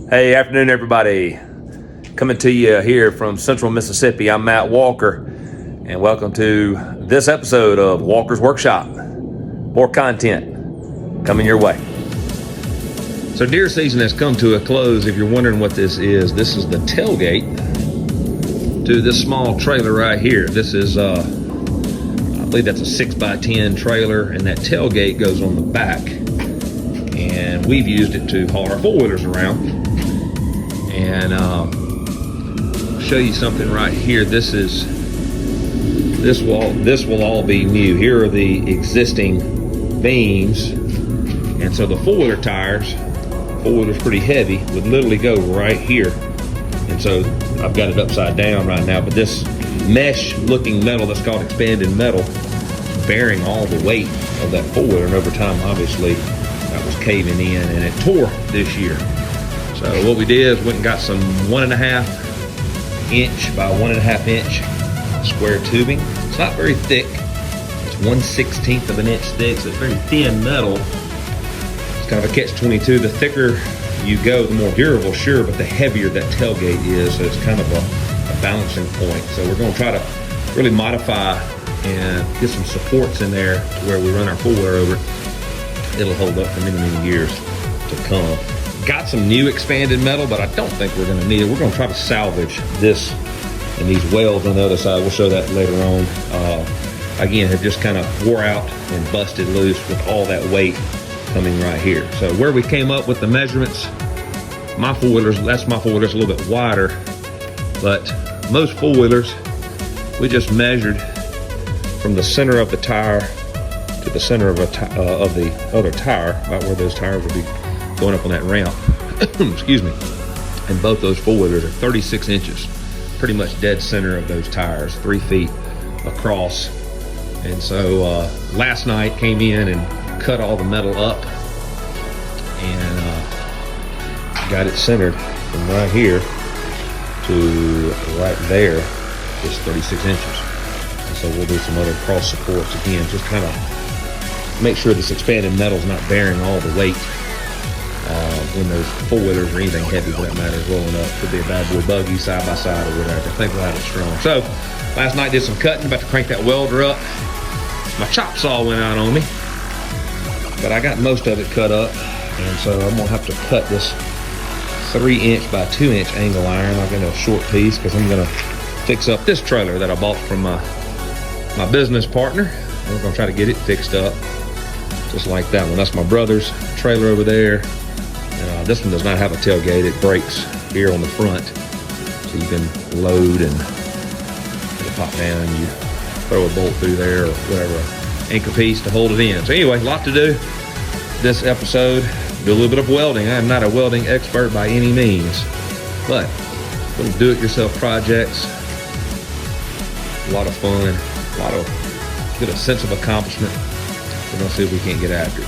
Hey, afternoon, everybody. Coming to you here from Central Mississippi. I'm Matt Walker, and welcome to this episode of Walker's Workshop. More content coming your way. So deer season has come to a close. If you're wondering what this is the tailgate to this small trailer right here. This is, I believe that's a 6x10 trailer, and that tailgate goes on the back. And we've used it to haul our four-wheelers around. And I'll show you something right here. This will all be new. Here are the existing beams, and so the four-wheeler tires, four-wheeler's pretty heavy, would literally go right here. And so I've got it upside down right now, but this mesh-looking metal that's called expanded metal, bearing all the weight of that four-wheeler, and over time, obviously, that was caving in, and it tore this year. So what we did is went and got some 1.5 inch by 1.5 inch square tubing. It's not very thick. It's 1/16 of an inch thick, so it's very thin metal. It's kind of a catch-22. The thicker you go, the more durable, sure, but the heavier that tailgate is, so it's kind of a balancing point. So we're going to try to really modify and get some supports in there to where we run our four-wheeler over it. It'll hold up for many, many years to come. Got some new expanded metal, but I don't think we're going to need it. We're going to try to salvage this and these welds on the other side. We'll show that later on. Again, have just kind of wore out and busted loose with all that weight coming right here. So where we came up with the measurements, my four-wheelers, that's my four-wheelers a little bit wider, but most four-wheelers, we just measured from the center of the tire to the center of the other tire, about where those tires will be going up on that ramp. Excuse me. And both those four-wheelers are 36 inches, pretty much dead center of those tires, 3 feet across. And so last night came in and cut all the metal up and got it centered from right here to right there, just 36 inches. And so we'll do some other cross supports again, just kind of make sure this expanded metal's not bearing all the weight when those four-wheelers or anything heavy for that matter is rolling up. Could be a bad boy buggy, side by side or whatever. I think we'll have it strong. So last night did some cutting, about to crank that welder up. My chop saw went out on me, but I got most of it cut up, and so I'm gonna have to cut this 3 inch by 2 inch angle iron. I've got a short piece because I'm gonna fix up this trailer that I bought from my business partner. We're gonna try to get it fixed up just like that one. That's my brother's trailer over there. This one does not have a tailgate. It breaks here on the front, so you can load and it'll pop down. You throw a bolt through there or whatever, anchor piece to hold it in. So anyway, a lot to do this episode. Do a little bit of welding. I am not a welding expert by any means, but little do-it-yourself projects. A lot of fun, get a sense of accomplishment. We're gonna see if we can't get after it.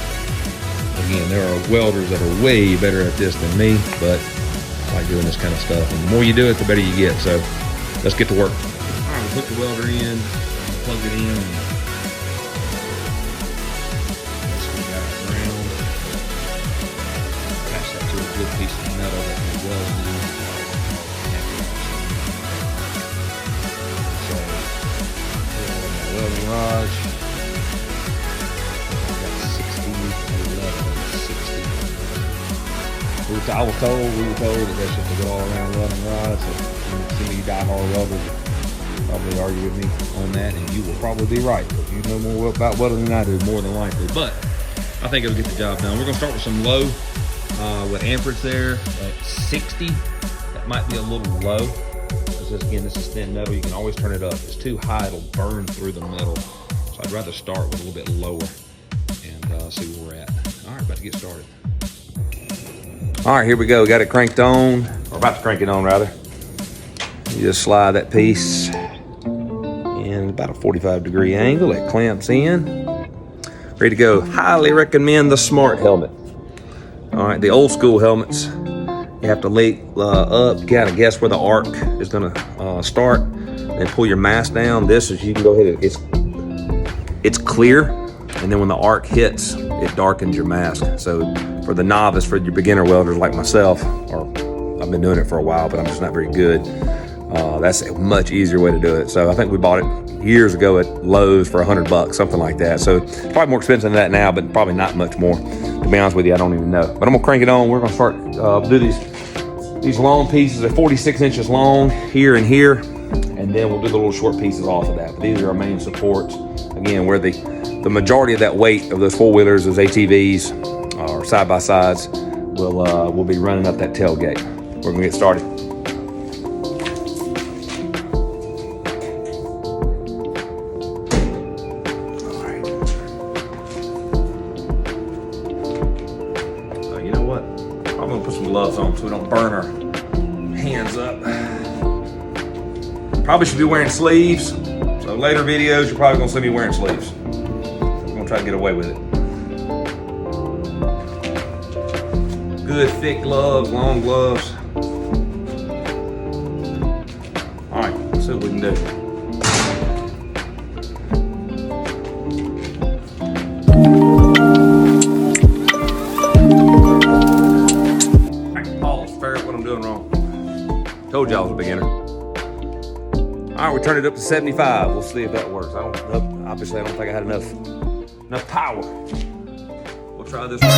Again, there are welders that are way better at this than me, but I like doing this kind of stuff. And the more you do it, the better you get. So let's get to work. All right, we'll put the welder in, plug it in. Let's go down the ground. Attach that to a good piece of metal that we welded in. So, my welding rods. We were told that that's just a good all-around welding rod. So some of you die-hard welders will probably argue with me on that, and you will probably be right, because you know more about welding than I do, more than likely. But I think it'll get the job done. We're going to start with some low, with amperage there at 60. That might be a little low, because again, this is thin metal. You can always turn it up. If it's too high, it'll burn through the metal. So I'd rather start with a little bit lower and see where we're at. All right, about to get started. All right, here we go. Got it cranked on, or about to crank it on rather. You just slide that piece in about a 45-degree angle. It clamps in. Ready to go. Highly recommend the Smart helmet. All right, the old school helmets, you have to lay up, kind of guess where the arc is gonna start, and pull your mask down. This is, you can go ahead, it's clear, and then when the arc hits, it darkens your mask. So for the novice, for your beginner welders like myself, or I've been doing it for a while, but I'm just not very good. That's a much easier way to do it. So I think we bought it years ago at Lowe's for $100, something like that. So it's probably more expensive than that now, but probably not much more. To be honest with you, I don't even know. But I'm gonna crank it on. We're gonna start do these long pieces. They're 46 inches long here and here, and then we'll do the little short pieces off of that. But these are our main supports. Again, where the majority of that weight of those four-wheelers, those ATVs or side-by-sides, will be running up that tailgate. We're gonna get started. Gloves on so we don't burn our hands up. Probably should be wearing sleeves. So later videos, you're probably gonna see me wearing sleeves. I'm gonna try to get away with it. Good thick gloves, long gloves. All right, let's see what we can do. Told you I was a beginner. All right, we turned it up to 75. We'll see if that works. Obviously I don't think I had enough power. We'll try this one. All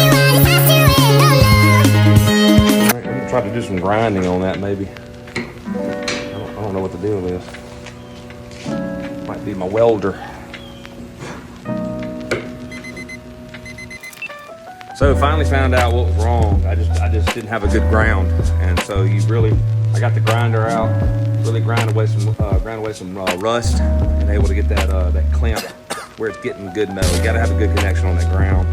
right, I'm gonna try to do some grinding on that maybe. I don't know what the deal is. Might be my welder. So finally found out what was wrong. I just didn't have a good ground, and so I got the grinder out, really grind away some rust, and able to get that clamp where it's getting good metal. You got to have a good connection on that ground.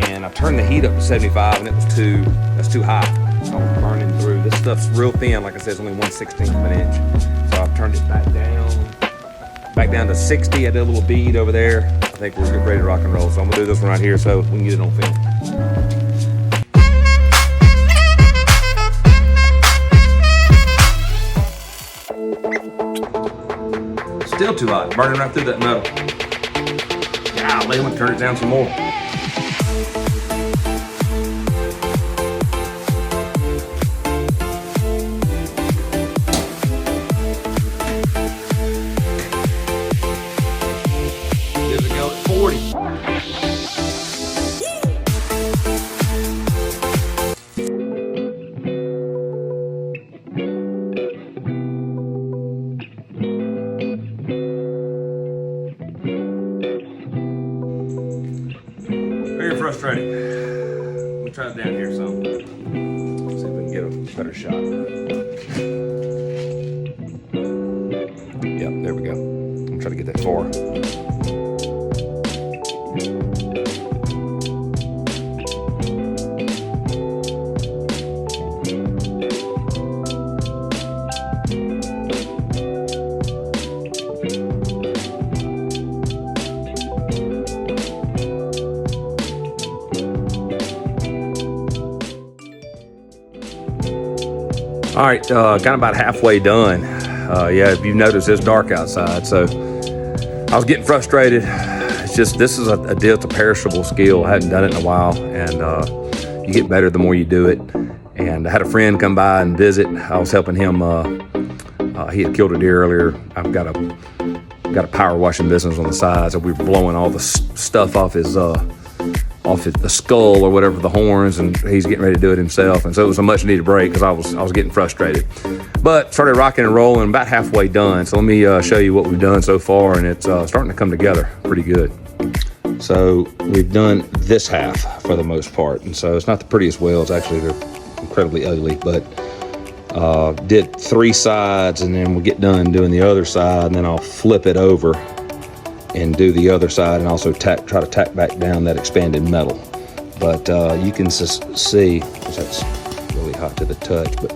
And I turned the heat up to 75, and that's too high. So I'm burning through. This stuff's real thin, like I said, it's only 1/16 of an inch. So I've turned it back down to 60. I did a little bead over there. I think we're ready to rock and roll. So I'm gonna do this one right here so we can get it on film. Still too hot, burning right through that metal. Golly, I'm gonna turn it down some more. Give it a go at 40. Very frustrating. We'll try it down here some. See if we can get a better shot. Yep, there we go. I'm trying to get that far. All right, kind of about halfway done. Yeah, if you've noticed, it's dark outside, so I was getting frustrated. It's just, this is a deal, it's a perishable skill. I hadn't done it in a while, and you get better the more you do it. And I had a friend come by and visit. I was helping him. He had killed a deer earlier. I've got a power washing business on the side, so we were blowing all the stuff off the skull or whatever, the horns, and he's getting ready to do it himself. And so it was a much needed break because I was getting frustrated. But started rocking and rolling, about halfway done. So let me show you what we've done so far, and it's starting to come together pretty good. So we've done this half for the most part, and so it's not the prettiest welds. Actually, they're incredibly ugly, but did 3 sides, and then we'll get done doing the other side, and then I'll flip it over and do the other side, and also try to tack back down that expanded metal. But you can just see, that's really hot to the touch, but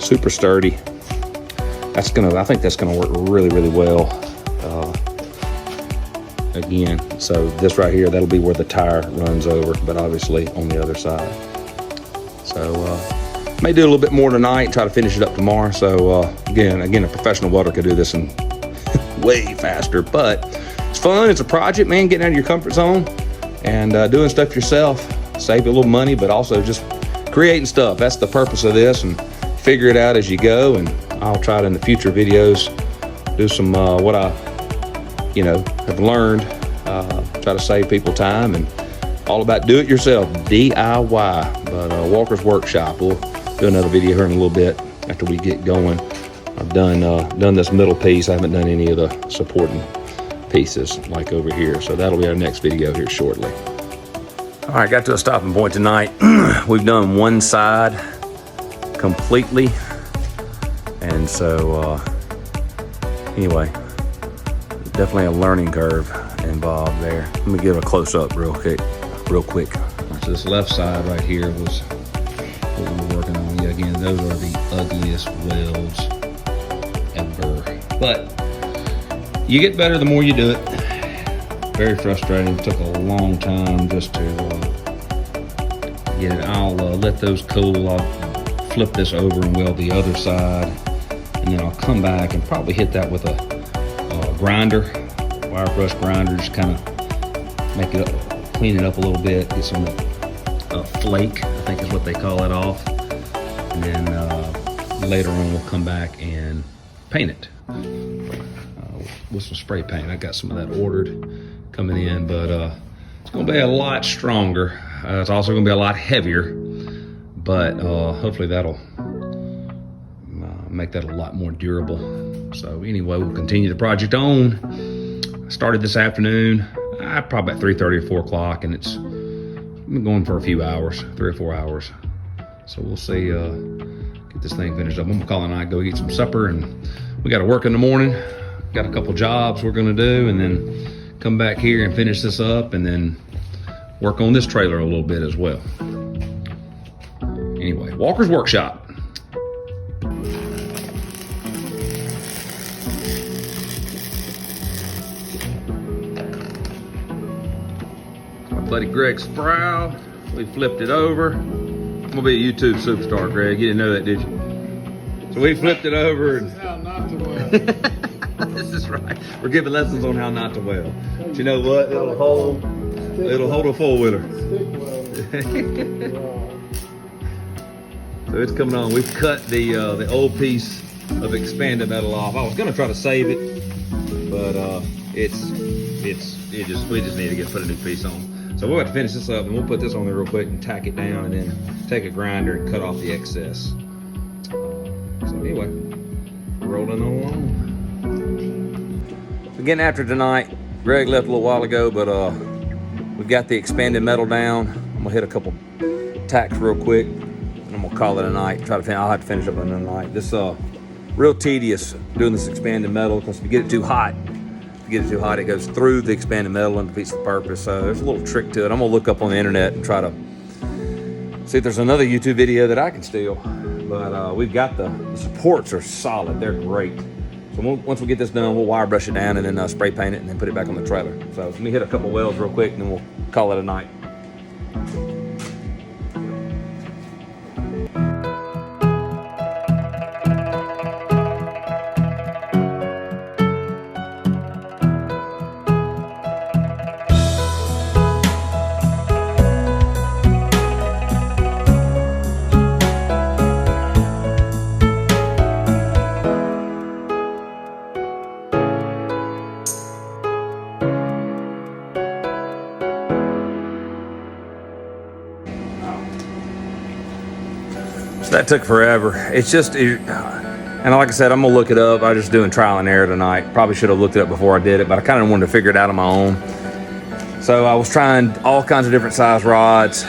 super sturdy. I think that's gonna work really, really well. Again, so this right here, that'll be where the tire runs over, but obviously on the other side. So may do a little bit more tonight, try to finish it up tomorrow. So again, a professional welder could do this in way faster, but it's fun. It's a project, man, getting out of your comfort zone and doing stuff yourself. Save a little money, but also just creating stuff. That's the purpose of this. And if figure it out as you go, and I'll try to in the future videos do some what I have learned, try to save people time, and all about do it yourself, DIY. But Walker's Workshop, we'll do another video here in a little bit after we get going. I've done this middle piece. I haven't done any of the supporting pieces like over here, so that'll be our next video here shortly. All right, got to a stopping point tonight. We've done one side completely, and so anyway, definitely a learning curve involved there. Let me give a close-up real quick. So this left side right here was what we were working on. Yeah, again, those are the ugliest welds ever. But you get better the more you do it. Very frustrating. It took a long time just to get it. I'll let those cool. I'll flip this over and weld the other side, and then I'll come back and probably hit that with a grinder, wire brush grinder, just kind of make it up. Clean it up a little bit, get some flake, I think is what they call it, off. And then later on we'll come back and paint it with some spray paint. I got some of that ordered coming in, but it's gonna be a lot stronger. It's also gonna be a lot heavier, but hopefully that'll make that a lot more durable. So anyway, we'll continue the project on. I started this afternoon. Probably about 3:30 or 4 o'clock, and it's been going for a few hours, 3 or 4 hours. So we'll see, get this thing finished up. I'm gonna call it a night, go get some supper, and we got to work in the morning. Got a couple jobs we're gonna do, and then come back here and finish this up, and then work on this trailer a little bit as well. Anyway, Walker's Workshop. Buddy Greg Sproul, we flipped it over. I'm gonna be a YouTube superstar, Greg. You didn't know that, did you? So we flipped it over. This is how not to weld. This is right. We're giving lessons on how not to weld. But you know what? It'll hold a four-wheeler. So it's coming on. We've cut the old piece of expanded metal off. I was gonna try to save it, but we just need to put a new piece on. So we're about to finish this up, and we'll put this on there real quick and tack it down, and then take a grinder and cut off the excess. So anyway, rolling on. So getting after tonight. Greg left a little while ago, but we got the expanded metal down. I'm gonna hit a couple tacks real quick, and I'm gonna call it a night. I'll have to finish up another night. This real tedious doing this expanded metal, because if you get it too hot, it goes through the expanded metal and defeats the purpose. So there's a little trick to it. I'm gonna look up on the internet and try to see if there's another YouTube video that I can steal. But we've got the supports are solid. They're great. So once we get this done, we'll wire brush it down and then spray paint it and then put it back on the trailer. So let me hit a couple welds real quick and then we'll call it a night. That took forever. It's just, and like I said, I'm gonna look it up. I'm just doing trial and error tonight. Probably should have looked it up before I did it, but I kind of wanted to figure it out on my own. So I was trying all kinds of different size rods,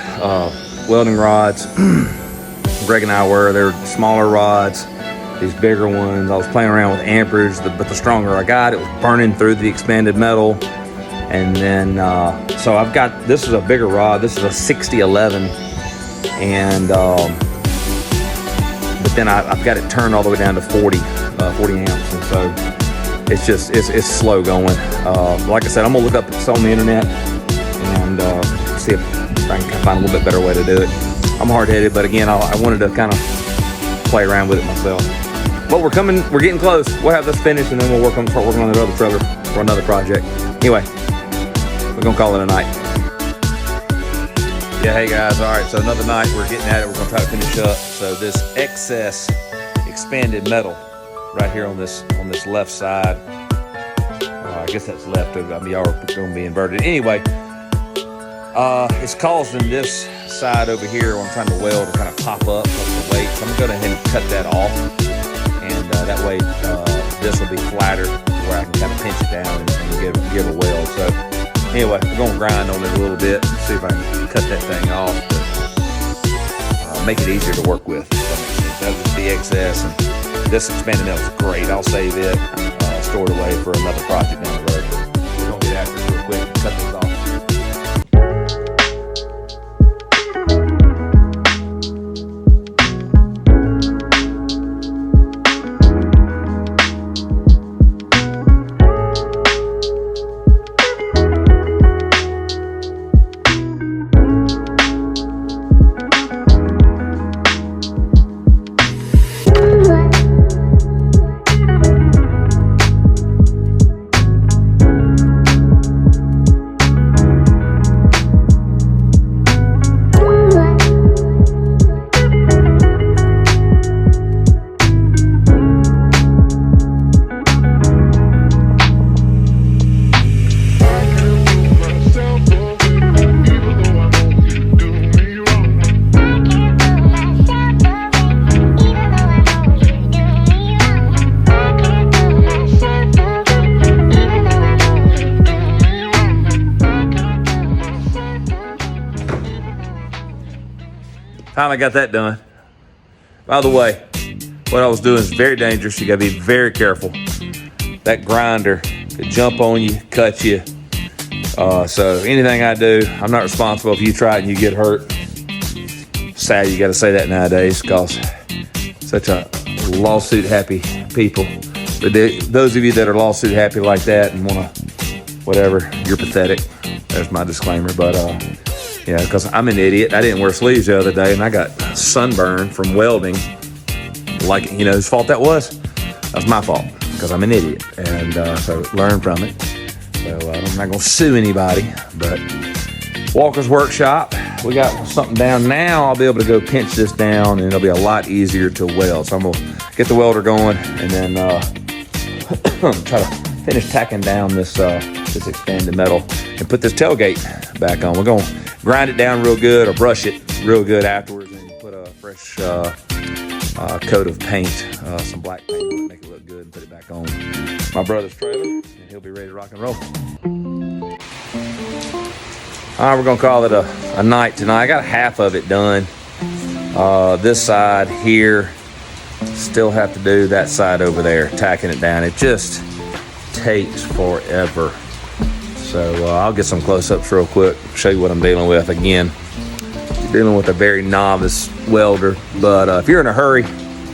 welding rods. Greg and I there were smaller rods, these bigger ones. I was playing around with amperage, but the stronger I got, it was burning through the expanded metal. And then, so I've got, this is a bigger rod. This is a 6011, and but then I've got it turned all the way down to 40 amps, and so it's slow going. Like I said, I'm gonna look up this on the internet and see if I can find a little bit better way to do it. I'm hard-headed, but again, I wanted to kind of play around with it myself. But we're getting close. We'll have this finished, and then we'll start working on that other trailer for another project. Anyway, we're gonna call it a night. Yeah, hey guys, all right, so another night we're getting at it. We're gonna try to finish up. So this excess expanded metal right here on this left side, I guess that's left, I mean, y'all are gonna be inverted. Anyway, it's causing this side over here where I'm trying to weld to kind of pop up because of the weight. So I'm gonna go ahead and cut that off, and that way this will be flatter where I can kind of pinch it down and give a weld. So anyway, we're gonna grind on it a little bit and see if I can cut that thing off to make it easier to work with. That'll just be excess, and this expanded metal is great. I'll save it, store it away for another project down the road. We're gonna get after it real quick and cut this off. Finally got that done. By the way, what I was doing is very dangerous. You gotta be very careful. That grinder could jump on you, cut you. So anything I do, I'm not responsible if you try it and you get hurt. Sad you gotta say that nowadays because such a lawsuit happy people. But those of you that are lawsuit happy like that and wanna, whatever, you're pathetic. There's my disclaimer, but yeah, because I'm an idiot. I didn't wear sleeves the other day, and I got sunburn from welding. Like, you know whose fault that was? That was my fault, because I'm an idiot. And so learn from it. So I'm not going to sue anybody. But Walker's Workshop, we got something down now. I'll be able to go pinch this down, and it'll be a lot easier to weld. So I'm going to get the welder going, and then try to finish tacking down this expanded metal and put this tailgate back on. We're going to grind it down real good or brush it real good afterwards and put a fresh coat of paint, some black paint on it, make it look good and put it back on my brother's trailer, and he'll be ready to rock and roll. All right, we're gonna call it a night tonight. I got half of it done. This side here, still have to do that side over there, tacking it down. It just takes forever. So I'll get some close-ups real quick, show you what I'm dealing with. Again, you're dealing with a very novice welder, but if you're in a hurry,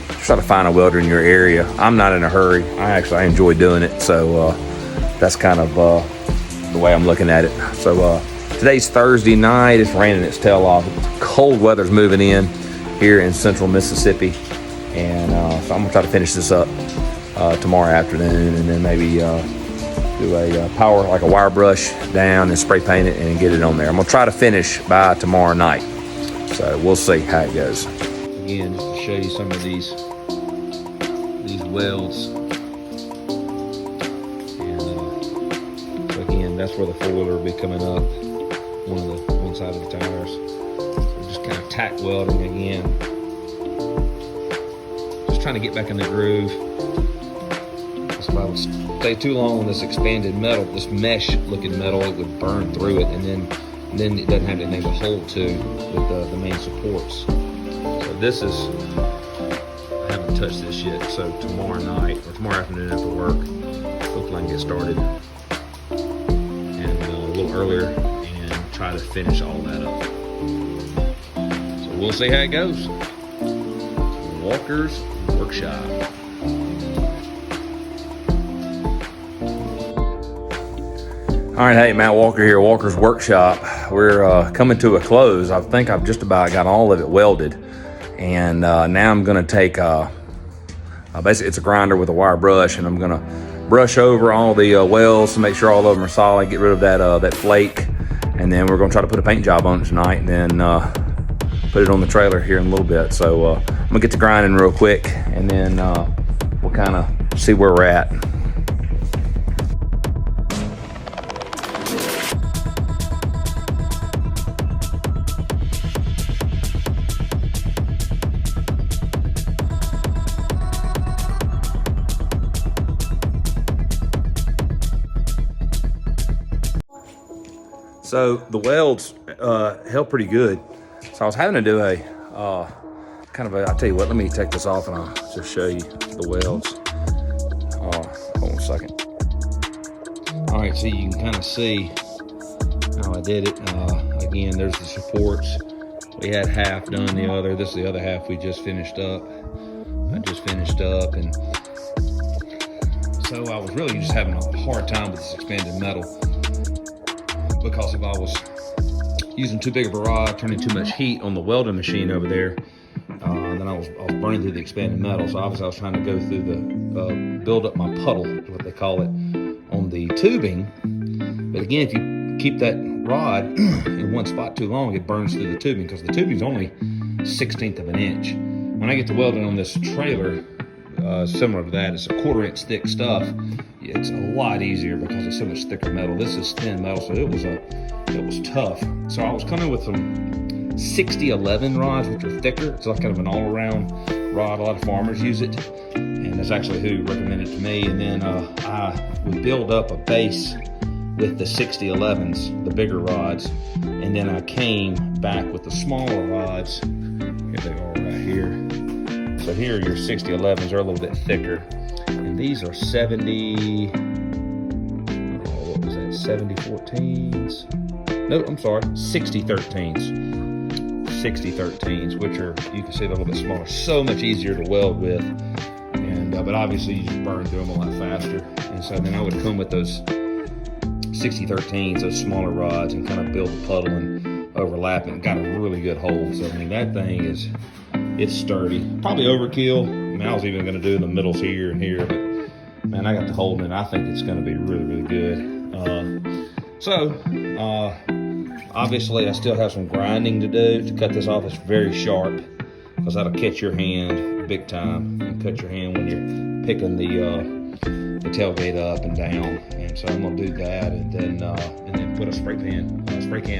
try to find a welder in your area. I'm not in a hurry. I enjoy doing it, so that's kind of the way I'm looking at it. So today's Thursday night. It's raining its tail off. Cold weather's moving in here in central Mississippi, and so I'm gonna try to finish this up tomorrow afternoon, and then maybe do a power, like a wire brush down and spray paint it and get it on there. I'm gonna try to finish by tomorrow night. So we'll see how it goes. Again, just to show you some of these welds. And so again, that's where the four-wheeler will be coming up, one side of the tires. So just kind of tack welding again. Just trying to get back in the groove. If I would stay too long on this expanded metal, this mesh looking metal, it would burn through it, and then it doesn't have anything to hold to with the main supports. So this is, I haven't touched this yet, so tomorrow night or tomorrow afternoon after work, hopefully I can get started and a little earlier and try to finish all that up. So we'll see how it goes. Walker's Workshop. All right, hey, Matt Walker here, Walker's Workshop. We're coming to a close. I think I've just about got all of it welded. And now I'm gonna take, basically it's a grinder with a wire brush, and I'm gonna brush over all the welds to make sure all of them are solid, get rid of that flake, And then we're gonna try to put a paint job on it tonight, and then put it on the trailer here in a little bit. So I'm gonna get to grinding real quick, and then we'll kind of see where we're at. So the welds held pretty good. So I was having to do a I'll tell you what, let me take this off and I'll just show you the welds. Hold on a second. All right, so you can kind of see how I did it. Again, there's the supports. We had half done, the other. This is the other half we just finished up. I just finished up, and so I was really just having a hard time with this expanded metal, because if I was using too big of a rod, turning too much heat on the welding machine over there, then I was burning through the expanded metal. So obviously I was trying to go through the, build up my puddle, is what they call it, on the tubing. But again, if you keep that rod in one spot too long, it burns through the tubing, because the tubing's only 1/16 of an inch. When I get to welding on this trailer, similar to that, it's a 1/4 inch thick stuff. It's a lot easier because it's so much thicker metal. This is thin metal, so it was tough. So I was coming with some 6011 rods, which are thicker. It's like kind of an all-around rod. A lot of farmers use it, and that's actually who recommended it to me. And then I would build up a base with the 6011s, the bigger rods, and then I came back with the smaller rods. Here they are right here. So here your 6011s are a little bit thicker, and these are 70 14s? No, I'm sorry, 60 13s. 60 13s, which are, you can see they're a little bit smaller. So much easier to weld with, and but obviously you just burn through them a lot faster. And so then I would come with those 60 13s, those smaller rods, and kind of build the puddle and overlap it, and got a really good hold. So I mean, that thing it's sturdy. Probably overkill. I mean, I was even going to do the middles here and here, but man, I got the hold in it. I think it's going to be really, really good. Obviously I still have some grinding to do to cut this off. It's very sharp, because that'll catch your hand big time and cut your hand when you're picking the tailgate up and down. And so I'm gonna do that, and then put a spray can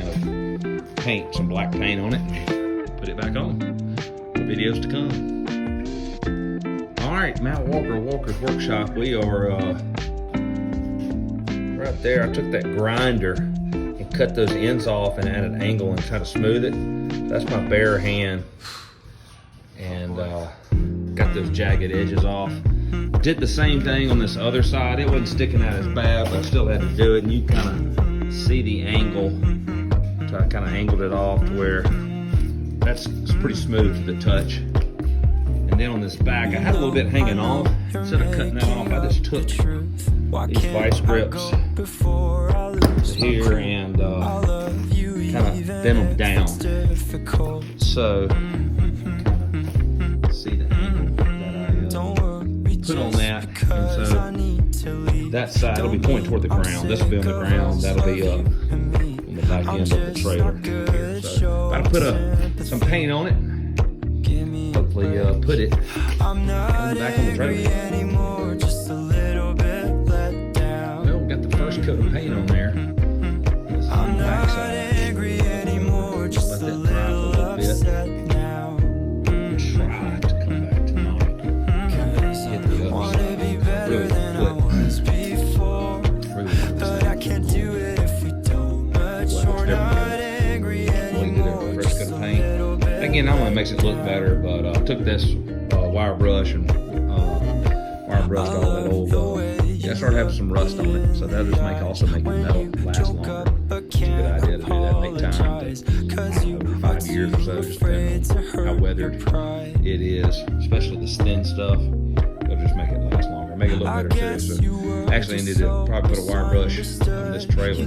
of paint, some black paint on it, and put it back on. The videos to come. All right, Matt Walker's Workshop. We are right there. I took that grinder and cut those ends off and at an angle and try to smooth it. That's my bare hand, and got those jagged edges off. Did the same thing on this other side. It wasn't sticking out as bad, but I still had to do it. And you kind of see the angle. So I kind of angled it off to where it's pretty smooth to the touch. And then on this back, I had a little bit hanging off. Instead of cutting that off, I just took these vice grips to here and kind of bend them down. So see the angle that I put on that, and so that side will be pointing toward the ground. This will be on the ground. That'll be up on the back end of the trailer here. So I'll put some paint on it. Hopefully put it back on the trailer. Well, we got the first coat of paint on there. This is on the back side. Let that dry for a little bit. Try to come back tonight. Hit the other side. Really Again, not only makes it look better, but I took this wire brush and wire brushed all that old. I started having some rust on it, so that'll just also make the metal last longer. It's a good idea to do that. Make time over 5 years or so, just depending on how weathered it is, especially this thin stuff. It'll just make it last longer, make it look better too. So actually, I need to probably put a wire brush on this trailer.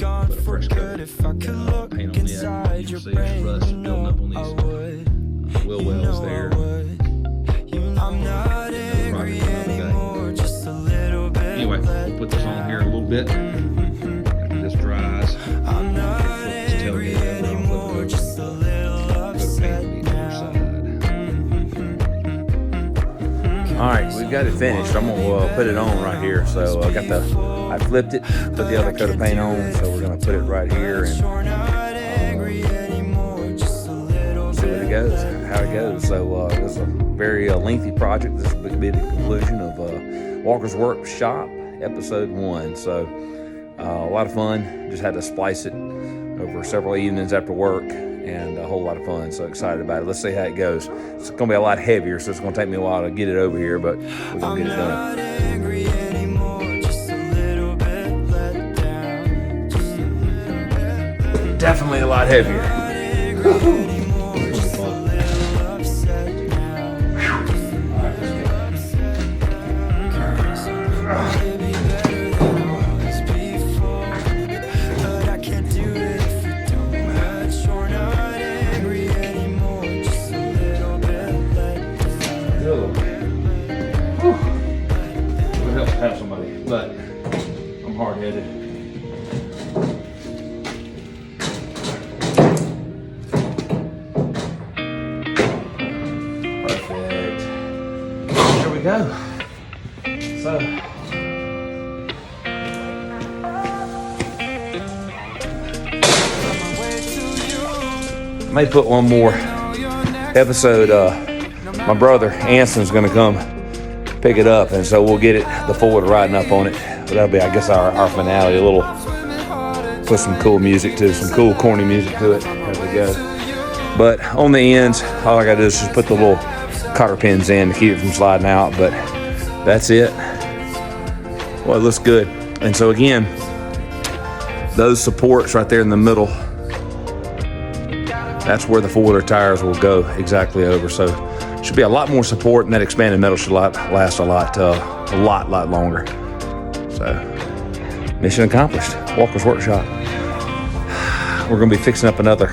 Put a fresh coat of paint on it. You can see there's rust building up on these wheel wells there. Anyway, we'll put this on here a little bit. All right, we've got it finished. I'm gonna put it on right here. So I flipped it, put the other coat of paint on. So we're gonna put it right here and see what it goes, how it goes. So this is a very lengthy project. This will be the conclusion of Walker's Workshop, episode 1. So a lot of fun. Just had to splice it over several evenings after work, and a whole lot of fun. So excited about it. Let's see how it goes. It's going to be a lot heavier, so it's going to take me a while to get it over here, but we're going to get it done. Definitely a lot heavier. Have somebody, but I'm hard-headed. Perfect. Here we go. So I may put one more episode. My brother Anson's gonna come pick it up, and so we'll get it, the forward riding up on it. But that'll be, I guess, our finale. A little, put some cool music to, some cool corny music to it as we go. But on the ends, all I gotta do is just put the little cotter pins in to keep it from sliding out. But that's it. Well, it looks good. And so again, those supports right there in the middle, that's where the four-wheeler tires will go exactly over. So should be a lot more support, and that expanded metal should last a lot longer. So, mission accomplished. Walker's Workshop. We're going to be fixing up another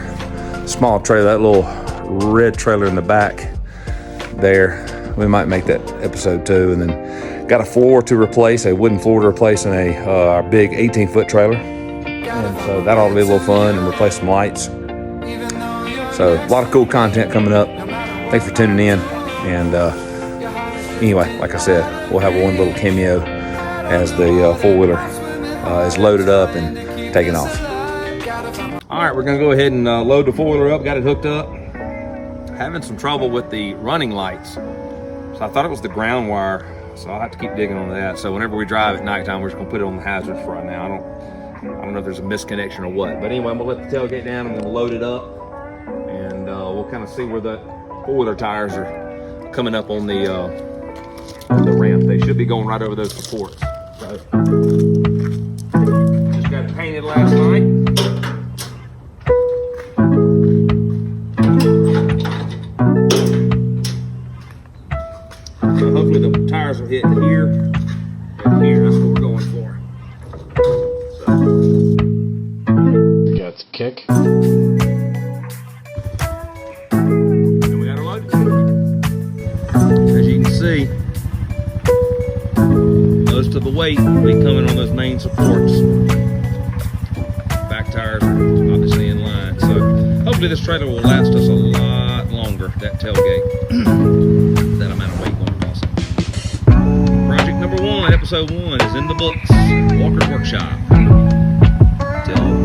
small trailer, that little red trailer in the back there. We might make that episode 2, and then got a floor to replace, a wooden floor to replace in our big 18-foot trailer. And so that ought to be a little fun, and replace some lights. So, a lot of cool content coming up. Thanks for tuning in, and anyway, like I said, we'll have one little cameo as the four-wheeler is loaded up and taken off. All right, we're gonna go ahead and load the four-wheeler up, got it hooked up. Having some trouble with the running lights. So I thought it was the ground wire, so I'll have to keep digging on that. So whenever we drive at nighttime, we're just gonna put it on the hazards for right now. I don't know if there's a misconnection or what, but anyway, I'm gonna let the tailgate down, I'm gonna load it up, and we'll kind of see where the four-wheeler tires are coming up on the ramp. They should be going right over those supports. So, just got it painted last night. So hopefully the tires will hit here and here. That's what we're going for. So. Got the kick. See, most of the weight will be coming on those main supports. Back tires are obviously in line, so hopefully this trailer will last us a lot longer. That tailgate, that amount of weight going across it. Project number 1, episode 1 is in the books. Walker's Workshop. Till